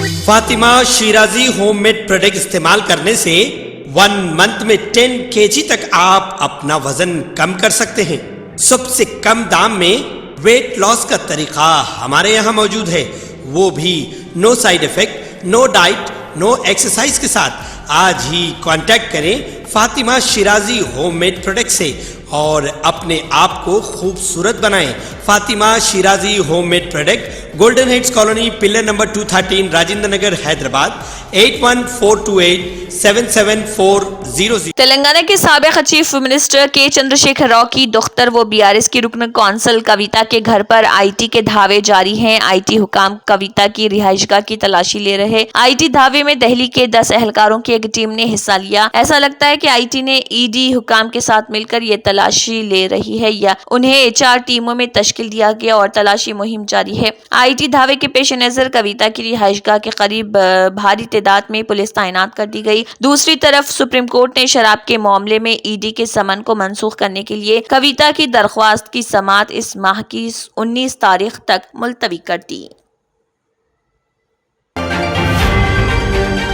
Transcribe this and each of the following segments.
Fatima Shirazi home made product استعمال کرنے سے 1 منتھ میں 10 kg تک آپ اپنا وزن کم کر سکتے ہیں۔ سب سے کم دام میں ویٹ لاس کا طریقہ ہمارے یہاں موجود ہے، وہ بھی no side effect, no diet, no exercise کے ساتھ۔ آج ہی کانٹیکٹ کریں Fatima Shirazi home made product سے اور اپنے آپ کو خوبصورت بنائیں۔ Fatima Shirazi home made product, Golden Heights Colony, pillar number 213، Rajendra Nagar, Hyderabad, 8142877400۔ Telangana کے سابق چیف منسٹر کے چندرشیکھر راؤ کی دختر و BRS کی رکن کونسل کویتا کے گھر پر IT کے دھاوے جاری ہیں۔ IT حکام کویتا کی رہائش گاہ کی تلاشی لے رہے۔ IT دھاوے میں دہلی کے 10 اہلکاروں کی ایک ٹیم نے حصہ لیا۔ ایسا لگتا ہے کہ IT نے ED حکام کے ساتھ مل کر یہ تلاشی لے رہی ہے یا انہیں 4 ٹیموں میں تشکیل دیا گیا اور تلاشی مہم جاری ہے۔ IT دھاوے کے پیش نظر کویتا کی رہائش گاہ کے قریب بھاری تعداد میں پولیس تعینات کر دی گئی۔ دوسری طرف سپریم کورٹ نے شراب کے معاملے میں ED کے سمن کو منسوخ کرنے کے لیے کویتا کی درخواست کی سماعت اس ماہ کی 19 تاریخ تک ملتوی کر دی۔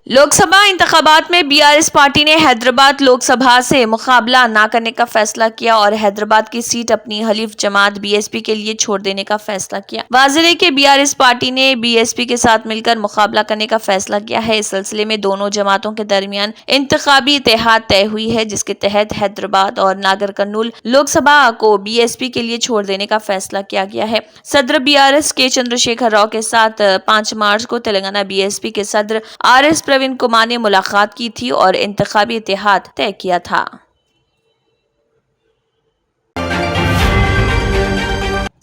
لوک سبھا انتخابات میں BRS پارٹی نے حیدرآباد لوک سبھا سے مقابلہ نہ کرنے کا فیصلہ کیا اور حیدرآباد کی سیٹ اپنی حلیف جماعت BSP کے لیے چھوڑ دینے کا فیصلہ کیا۔ واضح ہے کہ BRS پارٹی نے BSP کے ساتھ مل کر مقابلہ کرنے کا فیصلہ کیا ہے۔ اس سلسلے میں دونوں جماعتوں کے درمیان انتخابی اتحاد طے ہوئی ہے، جس کے تحت حیدرآباد اور ناگر کرنول لوک سبھا کو BSP کے لیے چھوڑ دینے کا فیصلہ کیا گیا ہے۔ صدر BRS کے چندرشیکھر راؤ کے ساتھ 5 مارچ کو تلنگانہ BSP کے صدر RS پروین کمار نے ملاقات کی تھی اور انتخابی اتحاد طے کیا تھا۔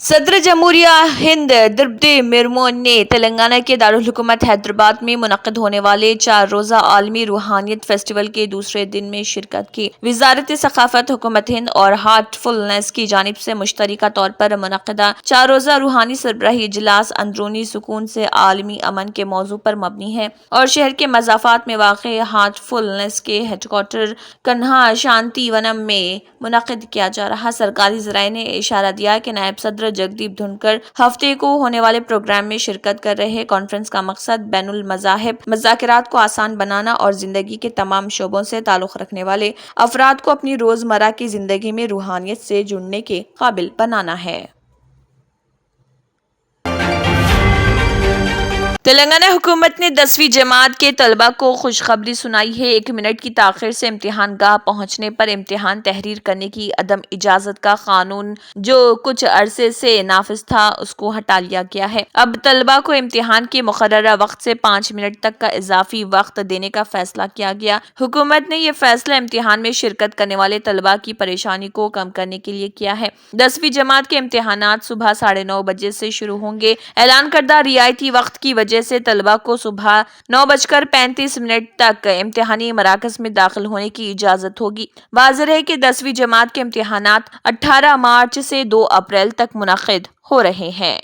صدر جمہوریہ ہند درپدی مرمو نے تلنگانہ کے دارالحکومت حیدرآباد میں منعقد ہونے والے 4 روزہ عالمی روحانیت فیسٹیول کے دوسرے دن میں شرکت کی۔ وزارت ثقافت، حکومت ہند اور ہارٹ فلنس کی جانب سے مشترکہ طور پر منعقدہ 4 روزہ روحانی سربراہی اجلاس اندرونی سکون سے عالمی امن کے موضوع پر مبنی ہے اور شہر کے مضافات میں واقع ہارٹ فلنس کے ہیڈ کوارٹر کنہا شانتی ونم میں منعقد کیا جا رہا۔ سرکاری ذرائع نے اشارہ دیا کہ نائب صدر جگدیپ دھنکر ہفتے کو ہونے والے پروگرام میں شرکت کر رہے۔ کانفرنس کا مقصد بین المذاہب مذاکرات کو آسان بنانا اور زندگی کے تمام شعبوں سے تعلق رکھنے والے افراد کو اپنی روزمرہ کی زندگی میں روحانیت سے جڑنے کے قابل بنانا ہے۔ تلنگانہ حکومت نے 10ویں جماعت کے طلبہ کو خوشخبری سنائی ہے۔ 1 منٹ کی تاخیر سے امتحان گاہ پہنچنے پر امتحان تحریر کرنے کی عدم اجازت کا قانون جو کچھ عرصے سے نافذ تھا، اس کو ہٹا لیا گیا ہے۔ اب طلبہ کو امتحان کے مقررہ وقت سے 5 منٹ تک کا اضافی وقت دینے کا فیصلہ کیا گیا۔ حکومت نے یہ فیصلہ امتحان میں شرکت کرنے والے طلبہ کی پریشانی کو کم کرنے کے لیے کیا ہے۔ 10ویں جماعت کے امتحانات صبح 9:30 بجے سے شروع ہوں گے۔ اعلان کردہ رعایتی وقت کی وجہ سے طلبہ کو صبح 9:35 تک امتحانی مراکز میں داخل ہونے کی اجازت ہوگی۔ واضح ہے کہ 10ویں جماعت کے امتحانات 18 مارچ سے 2 اپریل تک منعقد ہو رہے ہیں۔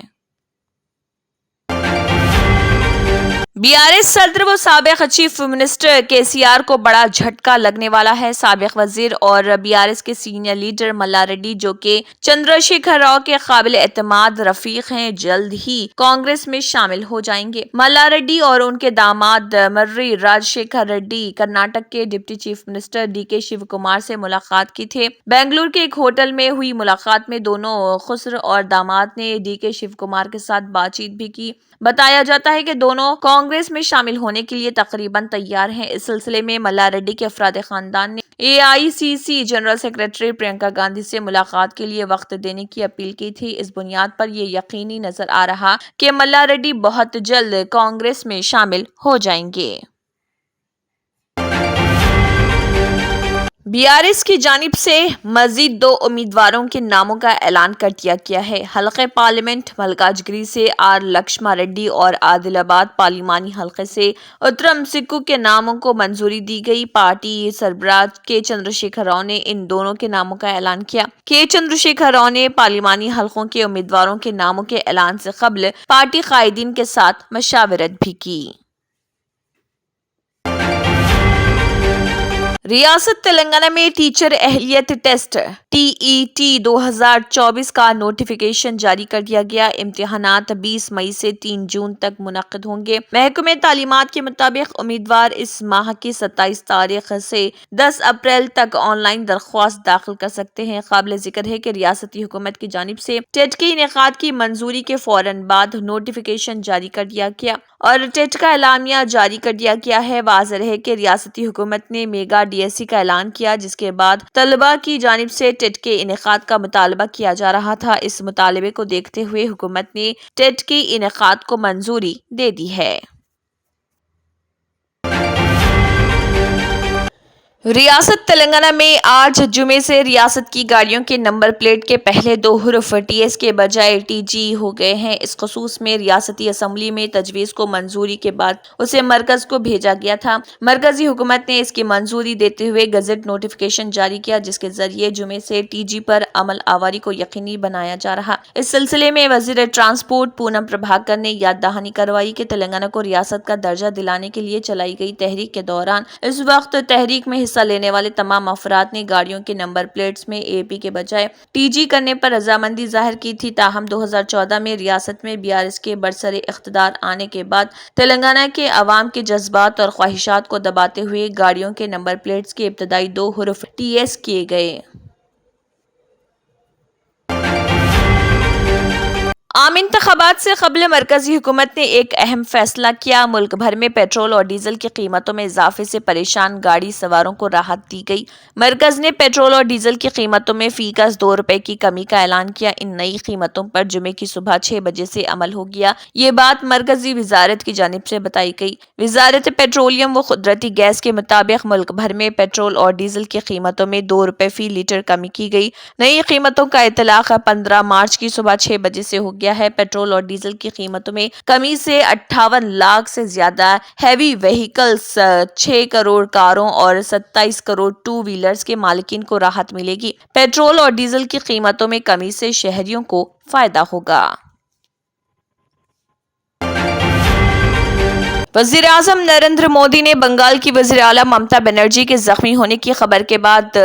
BRS صدر و سابق چیف منسٹر KCR کو بڑا جھٹکا لگنے والا ہے۔ سابق وزیر اور BRS کے سینئر لیڈر ملا ریڈی، جو کہ چندرشیکھر راؤ کے قابل اعتماد رفیق ہیں، جلد ہی کانگریس میں شامل ہو جائیں گے۔ ملا ریڈی اور ان کے داماد مرری راج شیکھر ریڈی کرناٹک کے deputy chief minister DK Shivakumar سے ملاقات کی تھے۔ بنگلور کے ایک ہوٹل میں ہوئی ملاقات میں دونوں خسر اور داماد نے DK شیو کمار کے ساتھ بات چیت بھی کی۔ بتایا جاتا ہے کہ دونوں کانگریس میں شامل ہونے کے لیے تقریباً تیار ہیں۔ اس سلسلے میں ملا ریڈی کے افراد خاندان نے AICC general secretary Priyanka Gandhi سے ملاقات کے لیے وقت دینے کی اپیل کی تھی۔ اس بنیاد پر یہ یقینی نظر آ رہا کہ ملا ریڈی بہت جلد کانگریس میں شامل ہو جائیں گے۔ BRS کی جانب سے مزید 2 امیدواروں کے ناموں کا اعلان کر دیا گیا ہے۔ حلقہ پارلیمنٹ ملکاج گری سے R لکشما ریڈی اور عادل آباد پارلیمانی حلقے سے اترم سکو کے ناموں کو منظوری دی گئی۔ پارٹی سربراہ کے چندرشیکھر راؤ نے ان دونوں کے ناموں کا اعلان کیا۔ چندرشیکھر راؤ نے پارلیمانی حلقوں کے امیدواروں کے ناموں کے اعلان سے قبل پارٹی قائدین کے ساتھ مشاورت بھی کی۔ ریاست تلنگانہ میں ٹیچر اہلیت ٹیسٹ TET 2024 کا نوٹیفیکیشن جاری کر دیا گیا۔ امتحانات 20 مئی سے 3 جون تک منعقد ہوں گے۔ محکمہ تعلیمات کے مطابق امیدوار اس ماہ کی 27 تاریخ سے 10 اپریل تک آن لائن درخواست داخل کر سکتے ہیں۔ قابل ذکر ہے کہ ریاستی حکومت کی جانب سے ٹیٹ کے انعقاد کی منظوری کے فوراً بعد نوٹیفیکیشن جاری کر دیا گیا اور ٹیٹ کا اعلامیہ جاری کر دیا گیا ہے۔ واضح ہے کہ ریاستی حکومت نے میگا DSC کا اعلان کیا، جس کے بعد طلبہ کی جانب سے ٹیٹ کے انعقاد کا مطالبہ کیا جا رہا تھا۔ اس مطالبے کو دیکھتے ہوئے حکومت نے ٹیٹ کے انعقاد کو منظوری دے دی ہے۔ ریاست تلنگانہ میں آج جمعے سے ریاست کی گاڑیوں کے نمبر پلیٹ کے پہلے 2 حروف TS کے بجائے TG ہو گئے ہیں۔ اس خصوص میں ریاستی اسمبلی میں تجویز کو منظوری کے بعد اسے مرکز کو بھیجا گیا تھا۔ مرکزی حکومت نے اس کی منظوری دیتے ہوئے گزٹ نوٹیفیکیشن جاری کیا، جس کے ذریعے جمعے سے TG پر عمل آوری کو یقینی بنایا جا رہا۔ اس سلسلے میں وزیر ٹرانسپورٹ پونم پربھاکر نے یاد دہانی کروائی کہ تلنگانہ کو ریاست کا درجہ دلانے کے لیے چلائی گئی تحریک کے دوران اس وقت تحریک میں حصہ لینے والے تمام افراد نے گاڑیوں کے نمبر پلیٹس میں AP کے بجائے TG کرنے پر رضامندی ظاہر کی تھی۔ تاہم 2014 میں ریاست میں BRS کے برسر اقتدار آنے کے بعد تلنگانہ کے عوام کے جذبات اور خواہشات کو دباتے ہوئے گاڑیوں کے نمبر پلیٹس کے ابتدائی 2 حروف TS کیے گئے۔ عام انتخابات سے قبل مرکزی حکومت نے ایک اہم فیصلہ کیا۔ ملک بھر میں پیٹرول اور ڈیزل کی قیمتوں میں اضافے سے پریشان گاڑی سواروں کو راحت دی گئی۔ مرکز نے پیٹرول اور ڈیزل کی قیمتوں میں فی گز 2 روپے کی کمی کا اعلان کیا۔ ان نئی قیمتوں پر جمعے کی صبح 6 بجے سے عمل ہو گیا۔ یہ بات مرکزی وزارت کی جانب سے بتائی گئی۔ وزارت پیٹرولیم و قدرتی گیس کے مطابق ملک بھر میں پیٹرول اور ڈیزل کی قیمتوں میں 2 روپے فی لیٹر کمی کی گئی۔ نئی قیمتوں کا اطلاق 15 مارچ کی صبح 6 بجے سے ہو گیا ہے۔ پیٹرول اور ڈیزل کی قیمتوں میں کمی سے 58 لاکھ سے زیادہ ہیوی وہیکلز، 6 کروڑ کاروں اور 27 کروڑ 2 ویلرز کے مالکین کو راحت ملے گی۔ پیٹرول اور ڈیزل کی قیمتوں میں کمی سے شہریوں کو فائدہ ہوگا۔ وزیر اعظم نریندر مودی نے بنگال کی وزیر اعلیٰ ممتا بنرجی کے زخمی ہونے کی خبر کے بعد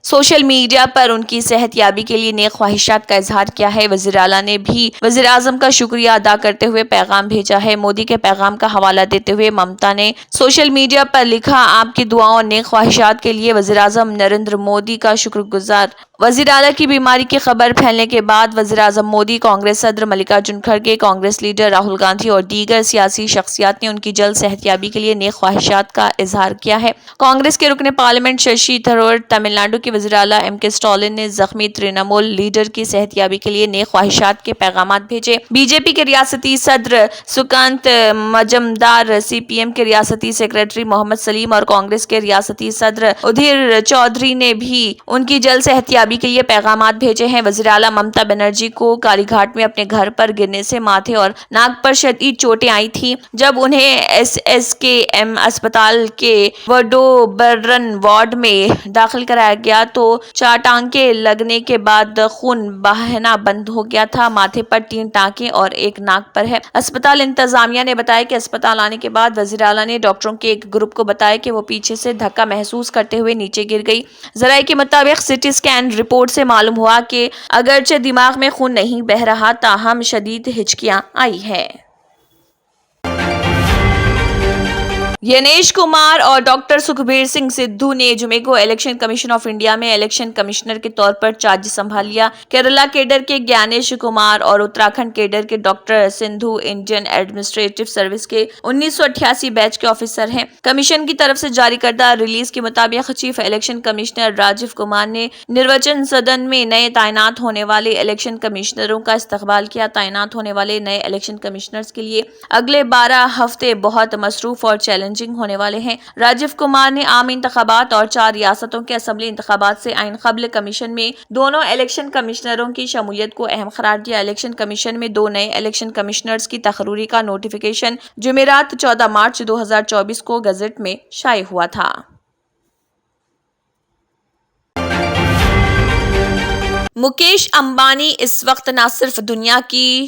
سوشل میڈیا پر ان کی صحت یابی کے لیے نیک خواہشات کا اظہار کیا ہے۔ وزیر اعلیٰ نے بھی وزیر اعظم کا شکریہ ادا کرتے ہوئے پیغام بھیجا ہے۔ مودی کے پیغام کا حوالہ دیتے ہوئے ممتا نے سوشل میڈیا پر لکھا، آپ کی دعاؤں اور نیک خواہشات کے لیے وزیر اعظم نریندر مودی کا شکر گزار۔ وزیر اعلیٰ کی بیماری کی خبر پھیلنے کے بعد وزیر اعظم مودی، کانگریس صدر ملکارجن کھڑگے، کانگریس لیڈر راہل گاندھی اور دیگر سیاسی شخصیات نے ان کی جلد صحت یابی کے لیے نیک خواہشات کا اظہار کیا ہے۔ کانگریس کے رکن پارلیمنٹ ششی تھرور، تمل ناڈو کے وزیر اعلیٰ MK اسٹالن نے زخمی ترنمول لیڈر کی صحت یابی کے لیے نیک خواہشات کے پیغامات بھیجے۔ BJP کے ریاستی صدر سکانت مجمدار، CPM کے ریاستی سیکریٹری محمد سلیم اور کانگریس کے ریاستی صدر ادھیر چودھری نے بھی ان کی جلد صحت یابی کے لیے پیغامات بھیجے ہیں۔ وزیر اعلیٰ ممتا بنرجی کو کالی گھاٹ میں اپنے گھر پر گرنے سے ماتھے اور ناک پر شدید چوٹیں آئی تھیں۔ جب انہیں SSKM اسپتال کے وڈوبرن وارڈ میں داخل کرایا گیا تو 4 ٹانکے لگنے کے بعد خون بہنا بند ہو گیا تھا۔ ماتھے پر 3 ٹانکے اور 1 ناک پر ہے۔ اسپتال انتظامیہ نے بتایا کہ اسپتال آنے کے بعد وزیر اعلیٰ نے ڈاکٹروں کے ایک گروپ کو بتایا کہ وہ پیچھے سے دھکا محسوس کرتے ہوئے نیچے گر گئی۔ ذرائع کے مطابق CT اسکین رپورٹ سے معلوم ہوا کہ اگرچہ دماغ میں خون نہیں بہہ رہا، تاہم شدید ہچکیاں آئی ہیں۔ ینیش کمار اور ڈاکٹر سکھبیر سنگھ سدھو نے جمعے کو الیکشن کمیشن آف انڈیا میں الیکشن کمشنر کے طور پر چارج سنبھال لیا۔ کیرالہ کیڈر کے گیانیش کمار اور اتراکھنڈ کیڈر کے doctor Sindhu Indian administrative service کے 1988 بیچ کے آفیسر ہیں۔ کمیشن کی طرف سے جاری کردہ ریلیز کے مطابق chief election commissioner Rajiv Kumar نے نروچن سدن میں نئے تعینات ہونے والے الیکشن کمشنروں کا استقبال کیا۔ تعینات ہونے والے نئے الیکشن کمشنرز کے لیے اگلے 12 ہفتے بہت مصروف اور چیلنجنگ ہونے والے ہیں۔ راجیو کمار نے عام انتخابات اور 4 ریاستوں کے اسمبلی انتخابات سے عین قبل کمیشن میں دونوں الیکشن کمشنروں کی شمولیت کو اہم قرار دیا۔ الیکشن کمیشن میں 2 نئے الیکشن کمشنرز کی تقرری کا نوٹیفیکیشن جمعرات 14 مارچ 2024 کو گزٹ میں شائع ہوا تھا۔ مکیش امبانی اس وقت نہ صرف دنیا کی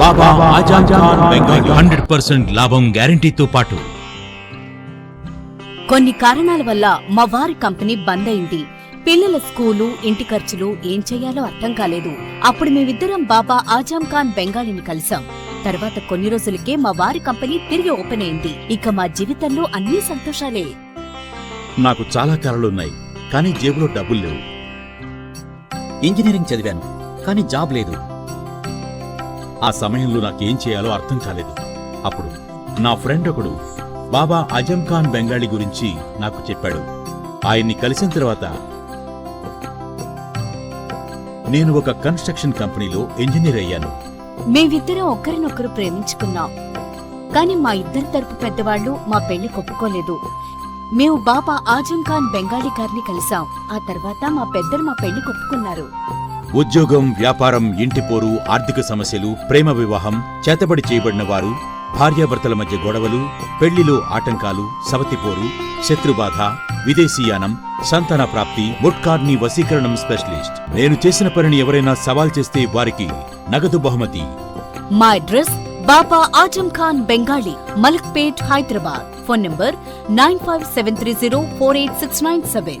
బాబా ఆజం ఖాన్ బెంగాలీ 100% లాభం గ్యారంటీతో పాటు కొన్ని కారణాల వల్ల మా వారి కంపెనీ బంద్ అయింది. పిల్లల స్కూలు, ఇంటి ఖర్చులు ఏం చెయ్యాలో అర్థం కాలేదు. అప్పుడు మేమిద్దరం బాబా ఆజం ఖాన్ బెంగాలీని కలిసాం. తర్వాత కొన్ని రోజులకే మా వారి కంపెనీ తిరిగి ఓపెన్ అయింది. ఇక మా జీవితంలో అన్ని సంతోషాలే. నాకు చాలా కలలున్నాయి, కానీ జేబులో డబ్బులు లేవు. ఇంజనీరింగ్ చదివాను, కానీ జాబ్ లేదు. ఆ సమయంలో నాకేం చేయాలో అర్థం కాలేదు. అప్పుడు నా ఫ్రెండ్ ఒకడు బాబా ఆజం ఖాన్ బెంగాలీ గురించి నాకు చెప్పాడు. ఆయన్ని కలిసిన తర్వాత నేను ఒక కన్స్ట్రక్షన్ కంపెనీలో ఇంజనీర్ అయ్యాను. మేమిద్దరం ఒకరినొకరు ప్రేమించుకున్నాం. కాని మా ఇద్దరి తరపు పెద్దవాళ్లు మా పెళ్లి ఒప్పుకోలేదు. మేము బాబా ఆజం ఖాన్ బెంగాలీ గారిని కలిసాం. ఆ తర్వాత మా పెద్దలు మా పెళ్లి ఒప్పుకున్నారు. ఉద్యోగం, వ్యాపారం, ఇంటి పోరు, ఆర్థిక సమస్యలు, ప్రేమ వివాహం, చేతబడి చేయబడిన వారు, భార్యాభర్తల మధ్య గొడవలు, పెళ్లిలో ఆటంకాలు, సవతిపోరు, శత్రుబాధ, విదేశీయానం, సంతాన ప్రాప్తి, ముట్కార్ని వశీకరణం స్పెషలిస్ట్. నేను చేసిన పనిని ఎవరైనా సవాల్ చేస్తే వారికి నగదు బహుమతి. మా address Baba Azam Khan Bengali, Malakpet, Hyderabad. Phone number 9573048697.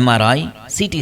MRI, CT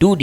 2D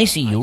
ICU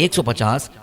150,